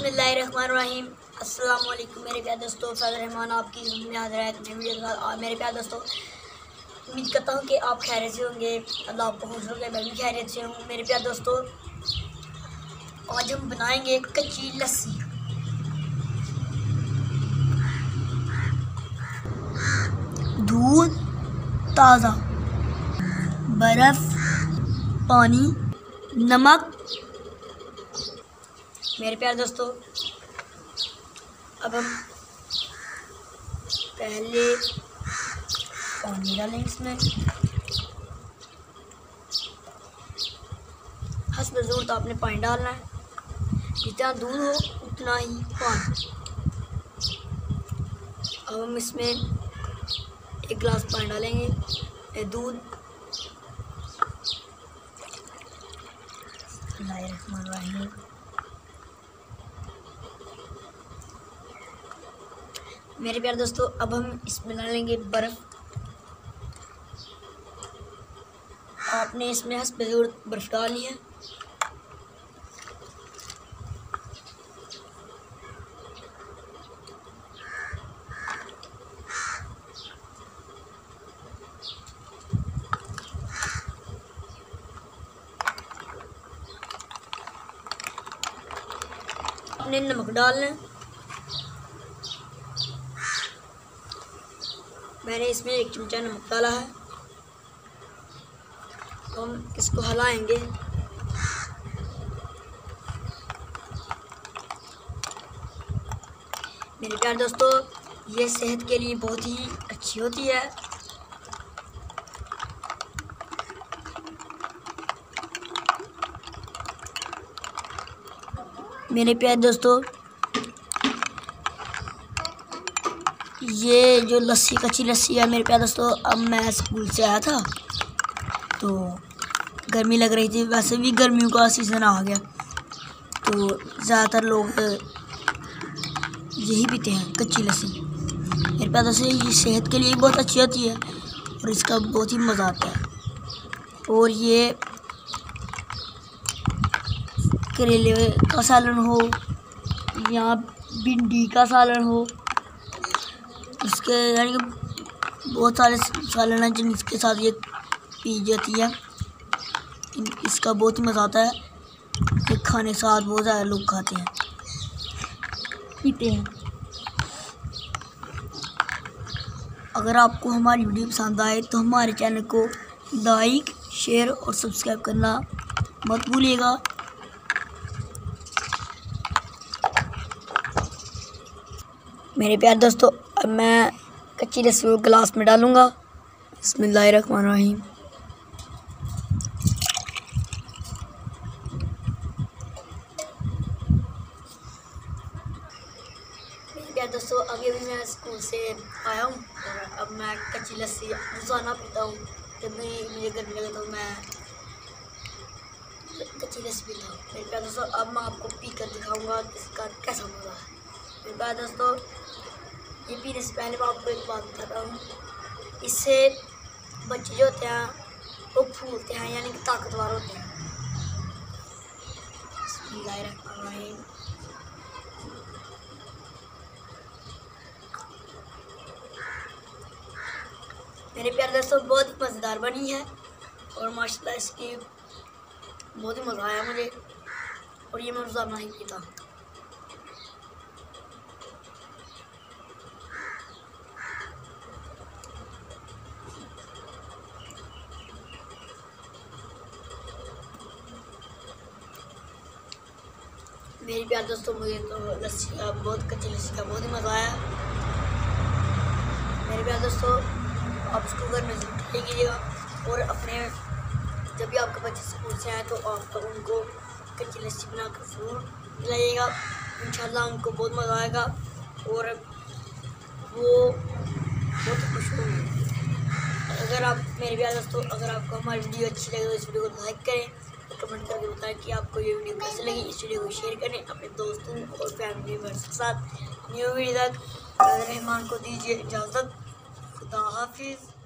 बिस्मिल्लाहिर्रहमानिर्रहीम। अस्सलाम वालेकुम मेरे प्यारे दोस्तों, फैज़ रहमान आपकी में हाज़िर है नई वीडियो के साथ। मेरे प्यारे दोस्तों, उम्मीद करता हूँ कि आप खैरियत से होंगे। अल्लाह आपको खुश रखे, मैं भी खैरियत से हूँ। मेरे प्यारे दोस्तों, आज हम बनाएंगे कच्ची लस्सी। दूध ताज़ा, बर्फ़, पानी, नमक। मेरे प्यारे दोस्तों, अब हम पहले पानी डालेंगे इसमें। हस्ब ज़रूरत आपने पानी डालना है, जितना दूध हो उतना ही पानी। अब हम इसमें 1 गिलास पानी डालेंगे। दूध मेरे प्यारे दोस्तों, अब हम इसमें डालेंगे बर्फ़। आपने इसमें हस्ब ज़रूरत बर्फ़ डालनी है। आपने नमक डालना है। मैंने इसमें 1 चमचा नमक डाला है। तो हम इसको हिलाएंगे। मेरे प्यारे दोस्तों, ये सेहत के लिए बहुत ही अच्छी होती है। मेरे प्यारे दोस्तों, ये जो लस्सी कच्ची लस्सी है मेरे प्यारे दोस्तों, अब मैं स्कूल से आया था तो गर्मी लग रही थी। वैसे भी गर्मियों का सीज़न आ गया तो ज़्यादातर लोग यही पीते हैं, कच्ची लस्सी। मेरे प्यारे दोस्तों, ये सेहत के लिए बहुत अच्छी होती है और इसका बहुत ही मज़ा आता है। और ये करेले का सालन हो या भिंडी का सालन हो, इसके यानी कि बहुत सारे सालन हैं जिनके साथ ये पी जाती है। इसका बहुत ही मज़ा आता है। ये खाने के साथ बहुत ज़्यादा लोग खाते हैं, पीते हैं। अगर आपको हमारी वीडियो पसंद आए तो हमारे चैनल को लाइक, शेयर और सब्सक्राइब करना मत भूलिएगा। मेरे प्यारे दोस्तों, अब मैं कच्ची लस्सी को गिलास में डालूँगा। बिस्मिल्लाहिर्रहमानिर्रहीम। मेरे प्यारे दोस्तों, अभी मैं स्कूल से आया हूँ और अब मैं कच्ची लस्सी रोज़ाना पीता हूँ। जब भी मुझे गर्मी लगे तो मैं कच्ची लस्सी पीता हूँ। मेरे प्यारे दोस्तों, अब मैं आपको पी कर दिखाऊँगा इसका कैसा मज़ा है। मेरे प्यारे दोस्तों, ये पीने से पहले मैं आपको एक बात बताता हूँ। इससे बच्चे जो होते हैं वो फूलते हैं, यानी कि ताकतवर होते हैं। बिस्मिल्लाहिर्रहमानिर्रहीम। मेरे प्यारे दोस्तों, बहुत ही मज़ेदार बनी है और माशाल्लाह इसकी बहुत ही मज़ा आया मुझे। और ये मैं रोज़ाना ही पीता। मेरे प्यारे दोस्तों, मुझे तो लस्सी का कच्ची लस्सी का बहुत ही मज़ा आया। मेरे प्यारे दोस्तों, आप इसको घर में ज़रूर ट्राई कीजिएगा और अपने जब भी आपके बच्चे स्कूल से आए तो आप उनको कच्ची लस्सी बनाकर ज़रूर खिलाइएगा। इंशाल्लाह उनको बहुत मज़ा आएगा और वो बहुत खुश होंगे। अगर आप मेरे प्यारे दोस्तों, अगर आपको हमारी वीडियो अच्छी लगे तो इस वीडियो को लाइक करें, कमेंट करके बताएं कि आपको ये वीडियो कैसे लगी। इस वीडियो को शेयर करें अपने दोस्तों और फैमिली मेम्बर्स के साथ। न्यू वीडियो तक रहमान को दीजिए इजाज़त। खुदा हाफिज़।